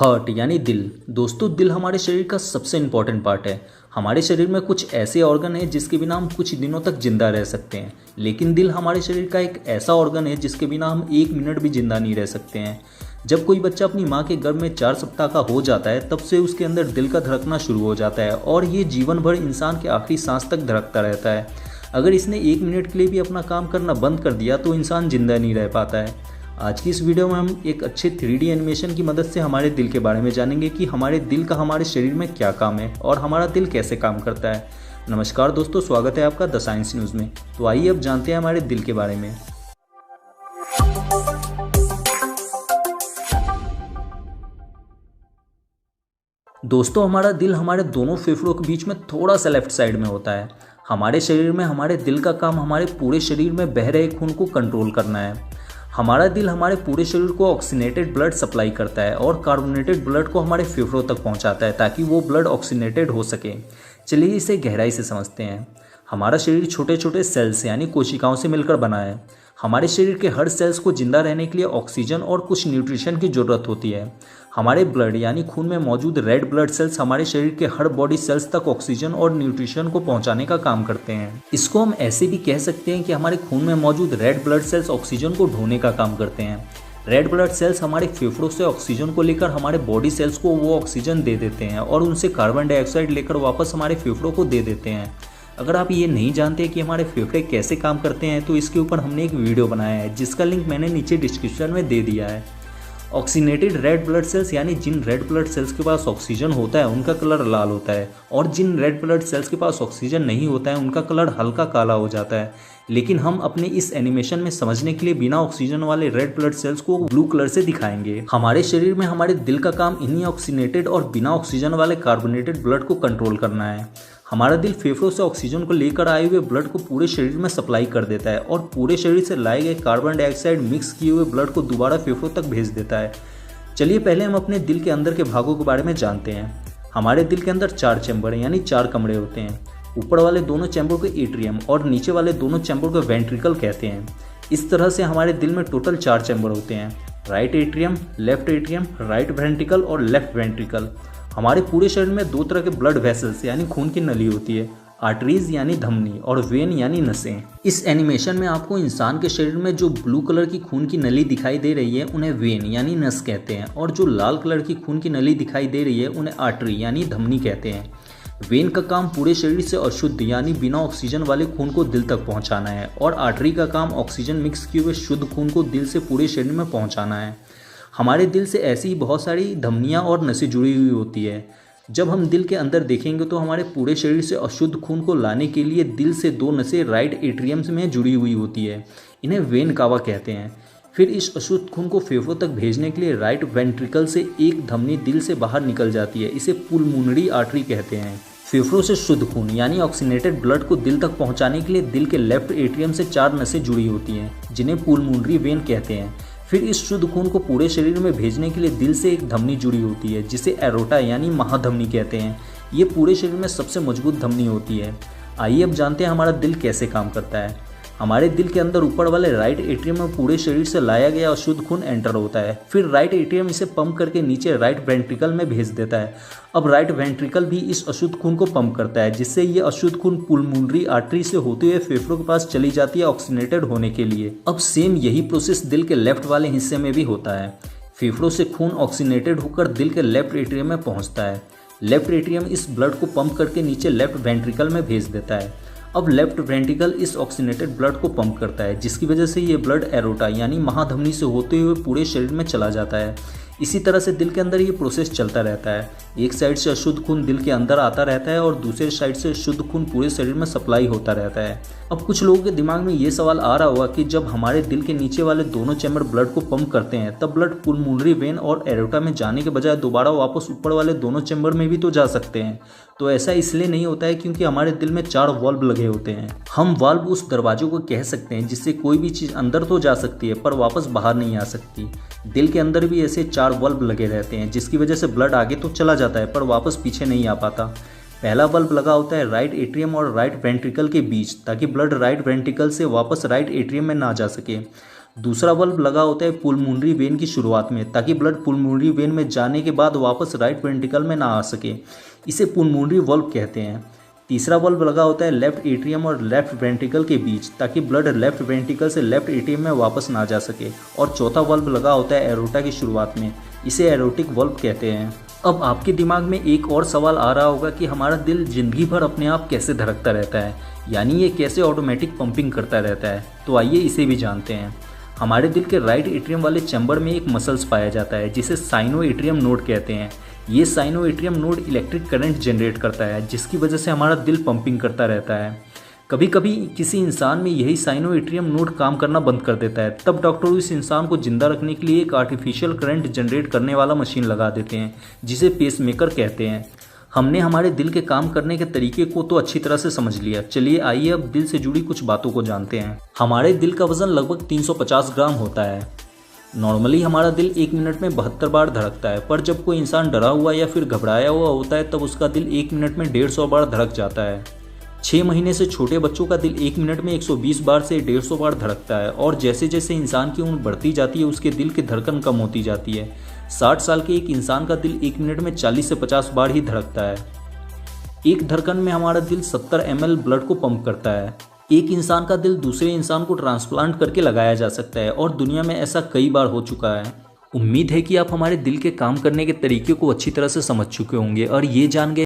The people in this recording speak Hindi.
हार्ट यानी दिल। दोस्तों, दिल हमारे शरीर का सबसे इम्पॉर्टेंट पार्ट है। हमारे शरीर में कुछ ऐसे ऑर्गन हैं जिसके बिना हम कुछ दिनों तक जिंदा रह सकते हैं, लेकिन दिल हमारे शरीर का एक ऐसा ऑर्गन है जिसके बिना हम 1 मिनट भी जिंदा नहीं रह सकते हैं। जब कोई बच्चा अपनी माँ के गर्भ में 4 सप्ताह का हो जाता है तब से उसके अंदर दिल का धड़कना शुरू हो जाता है और ये जीवन भर इंसान के आखिरी सांस तक धड़कता रहता है। अगर इसने 1 मिनट के लिए भी अपना काम करना बंद कर दिया तो इंसान जिंदा नहीं रह पाता है। आज की इस वीडियो में हम एक अच्छे 3D एनिमेशन की मदद से हमारे दिल के बारे में जानेंगे कि हमारे दिल का हमारे शरीर में क्या काम है और हमारा दिल कैसे काम करता है। नमस्कार दोस्तों, स्वागत है आपका द साइंस न्यूज़ में। तो आइए अब जानते हैं हमारे दिल के बारे में। दोस्तों, हमारा दिल हमारे दोनों फेफड़ों के बीच में थोड़ा सा लेफ्ट साइड में होता है। हमारे शरीर में हमारे दिल का काम हमारे पूरे शरीर में बह रहे खून को कंट्रोल करना है। हमारा दिल हमारे पूरे शरीर को ऑक्सीनेटेड ब्लड सप्लाई करता है और कार्बोनेटेड ब्लड को हमारे फेफड़ों तक पहुंचाता है ताकि वो ब्लड ऑक्सीनेटेड हो सके। चलिए इसे गहराई से समझते हैं। हमारा शरीर छोटे छोटे सेल्स यानी कोशिकाओं से मिलकर बना है। हमारे शरीर के हर सेल्स को जिंदा रहने के लिए ऑक्सीजन और कुछ न्यूट्रिशन की जरूरत होती है। हमारे ब्लड यानी खून में मौजूद रेड ब्लड सेल्स हमारे शरीर के हर बॉडी सेल्स तक ऑक्सीजन और न्यूट्रिशन को पहुंचाने का काम करते हैं। इसको हम ऐसे भी कह सकते हैं कि हमारे खून में मौजूद रेड ब्लड सेल्स ऑक्सीजन को ढोने का काम करते हैं। रेड ब्लड सेल्स हमारे फेफड़ों से ऑक्सीजन को लेकर हमारे बॉडी सेल्स को वो ऑक्सीजन दे देते हैं और उनसे कार्बन डाइऑक्साइड लेकर वापस हमारे फेफड़ों को दे देते हैं। अगर आप ये नहीं जानते कि हमारे फेफड़े कैसे काम करते हैं तो इसके ऊपर हमने एक वीडियो बनाया है जिसका लिंक मैंने नीचे डिस्क्रिप्शन में दे दिया है। ऑक्सीनेटेड रेड ब्लड सेल्स यानी जिन रेड ब्लड सेल्स के पास ऑक्सीजन होता है उनका कलर लाल होता है और जिन रेड ब्लड सेल्स के पास ऑक्सीजन नहीं होता है उनका कलर हल्का काला हो जाता है। लेकिन हम अपने इस एनिमेशन में समझने के लिए बिना ऑक्सीजन वाले रेड ब्लड सेल्स को ब्लू कलर से दिखाएंगे। हमारे शरीर में हमारे दिल का काम इन्हीं ऑक्सीनेटेड और बिना ऑक्सीजन वाले कार्बोनेटेड ब्लड को कंट्रोल करना है। हमारा दिल फेफड़ों से ऑक्सीजन को लेकर आए हुए ब्लड को पूरे शरीर में सप्लाई कर देता है और पूरे शरीर से लाए गए कार्बन डाइऑक्साइड मिक्स किए हुए ब्लड को दोबारा फेफड़ों तक भेज देता है। चलिए पहले हम अपने दिल के अंदर के भागों के बारे में जानते हैं। हमारे दिल के अंदर 4 चैम्बर यानी 4 कमरे होते हैं। ऊपर वाले दोनों चैम्बर को एट्रियम और नीचे वाले दोनों चैम्बर को वेंट्रिकल कहते हैं। इस तरह से हमारे दिल में टोटल 4 चैम्बर होते हैं, राइट एट्रियम, राइट वेंट्रिकल और लेफ्ट वेंट्रिकल। हमारे पूरे शरीर में 2 तरह के ब्लड वेसल्स यानी खून की नली होती है, आर्टरीज यानी धमनी और वेन यानी नसें। इस एनिमेशन में आपको इंसान के शरीर में जो ब्लू कलर की खून की नली दिखाई दे रही है उन्हें वेन यानी नस कहते हैं और जो लाल कलर की खून की नली दिखाई दे रही है उन्हें आर्टरी यानी धमनी कहते हैं। वेन का काम पूरे शरीर से अशुद्ध यानी बिना ऑक्सीजन वाले खून को दिल तक पहुंचाना है और आर्टरी का काम ऑक्सीजन मिक्स किए हुए शुद्ध खून को दिल से पूरे शरीर में पहुंचाना है। हमारे दिल से ऐसी ही बहुत सारी धमनियाँ और नसें जुड़ी हुई होती है। जब हम दिल के अंदर देखेंगे तो हमारे पूरे शरीर से अशुद्ध खून को लाने के लिए दिल से 2 नसें राइट एट्रियम्स में जुड़ी हुई होती है, इन्हें वेन कावा कहते हैं। फिर इस अशुद्ध खून को फेफड़ों तक भेजने के लिए राइट वेंट्रिकल से एक धमनी दिल से बाहर निकल जाती है, इसे पुलमोनरी आर्टरी कहते हैं। फेफड़ों से शुद्ध खून यानी ऑक्सीनेटेड ब्लड को दिल तक पहुंचाने के लिए दिल के लेफ्ट एट्रियम से 4 नसें जुड़ी होती हैं जिन्हें पुलमोनरी वेन कहते हैं। फिर इस शुद्ध खून को पूरे शरीर में भेजने के लिए दिल से एक धमनी जुड़ी होती है जिसे एरोटा यानी महाधमनी कहते हैं। ये पूरे शरीर में सबसे मजबूत धमनी होती है। आइए अब जानते हैं हमारा दिल कैसे काम करता है। हमारे दिल के अंदर ऊपर वाले राइट एट्रियम में पूरे शरीर से लाया गया अशुद्ध खून एंटर होता है। फिर राइट एट्रियम इसे पंप करके नीचे राइट वेंट्रिकल में भेज देता है। अब राइट वेंट्रिकल भी इस अशुद्ध खून को पंप करता है जिससे ये अशुद्ध खून पुलमोनरी आर्टरी से होते हुए फेफड़ों के पास चली जाती है ऑक्सीनेटेड होने के लिए। अब सेम यही प्रोसेस दिल के लेफ्ट वाले हिस्से में भी होता है। फेफड़ों से खून ऑक्सीनेटेड होकर दिल के लेफ्ट एट्रियम में पहुंचता है। लेफ्ट एट्रियम इस ब्लड को पंप करके नीचे लेफ्ट वेंट्रिकल में भेज देता है। अब लेफ्ट वेंट्रिकल इस ऑक्सीनेटेड ब्लड को पंप करता है जिसकी वजह से ये ब्लड एरोटा यानी महाधमनी से होते हुए पूरे शरीर में चला जाता है। इसी तरह से दिल के अंदर ये प्रोसेस चलता रहता है। एक साइड से अशुद्ध खून दिल के अंदर आता रहता है और दूसरे साइड से शुद्ध खून पूरे शरीर में सप्लाई होता रहता है। अब कुछ लोगों के दिमाग में ये सवाल आ रहा होगा कि जब हमारे दिल के नीचे वाले दोनों चैम्बर ब्लड को पंप करते हैं तब ब्लड पुलमोनरी वेन और एरोटा में जाने के बजाय दोबारा वापस ऊपर वाले दोनों चैम्बर में भी तो जा सकते हैं। तो ऐसा इसलिए नहीं होता है क्योंकि हमारे दिल में 4 वाल्व लगे होते हैं। हम वाल्व उस दरवाजों को कह सकते हैं जिससे कोई भी चीज़ अंदर तो जा सकती है पर वापस बाहर नहीं आ सकती। दिल के अंदर भी ऐसे 4 वाल्व लगे रहते हैं जिसकी वजह से ब्लड आगे तो चला जाता है पर वापस पीछे नहीं आ पाता। पहला बल्ब लगा होता है राइट एट्रियम और राइट वेंट्रिकल के बीच ताकि ब्लड राइट वेंट्रिकल से वापस राइट एट्रियम में ना जा सके। दूसरा बल्ब लगा होता है पुलमोनरी वेन की शुरुआत में, ताकि ब्लड पुलमोनरी वेन में जाने के बाद वापस राइट वेंट्रिकल में ना आ सके। इसे पुलमोनरी वाल्व कहते हैं। तीसरा बल्ब लगा होता है लेफ्ट एट्रियम और लेफ्ट वेंट्रिकल के बीच, ताकि ब्लड लेफ्ट वेंट्रिकल से लेफ्ट एट्रियम में वापस ना जा सके। और चौथा बल्ब लगा होता है एरोटा की शुरुआत में, इसे एरोटिक बल्ब कहते हैं। अब आपके दिमाग में एक और सवाल आ रहा होगा कि हमारा दिल जिंदगी भर अपने आप कैसे धड़कता रहता है, यानी ये कैसे ऑटोमेटिक पंपिंग करता रहता है। तो आइए इसे भी जानते हैं। हमारे दिल के राइट एट्रियम वाले चैम्बर में एक मसल्स पाया जाता है जिसे साइनो एट्रियम नोड कहते हैं। ये sino atrium node electric current generate करता है, जिसकी वजह से हमारा दिल पंपिंग करता रहता है। कभी कभी किसी इंसान में यही साइनो एट्रियम नोड काम करना बंद कर देता है, तब डॉक्टर उस इंसान को जिंदा रखने के लिए एक आर्टिफिशियल करंट जनरेट करने वाला मशीन लगा देते हैं, जिसे पेसमेकर कहते हैं। हमने हमारे दिल के काम करने के तरीके को तो अच्छी तरह से समझ लिया। चलिए आइए अब दिल से जुड़ी कुछ बातों को जानते हैं। हमारे दिल का वजन लगभग 350 ग्राम होता है। नॉर्मली हमारा दिल 1 मिनट में 72 बार धड़कता है, पर जब कोई इंसान डरा हुआ या फिर घबराया हुआ होता है तब उसका दिल 1 मिनट में 150 बार धड़क जाता है। 6 महीने से छोटे बच्चों का दिल 1 मिनट में 120 बार से 150 बार धड़कता है, और जैसे जैसे इंसान की उम्र बढ़ती जाती है उसके दिल की धड़कन कम होती जाती है। 60 साल के एक इंसान का दिल 1 मिनट में 40 से 50 बार ही धड़कता है। एक धड़कन में हमारा दिल 70 ml ब्लड को पंप करता है। एक इंसान का दिल दूसरे इंसान को ट्रांसप्लांट करके लगाया जा सकता है, और दुनिया में ऐसा कई बार हो चुका है। उम्मीद है कि आप हमारे दिल के काम करने के तरीके को अच्छी तरह से समझ चुके होंगे और ये जान गए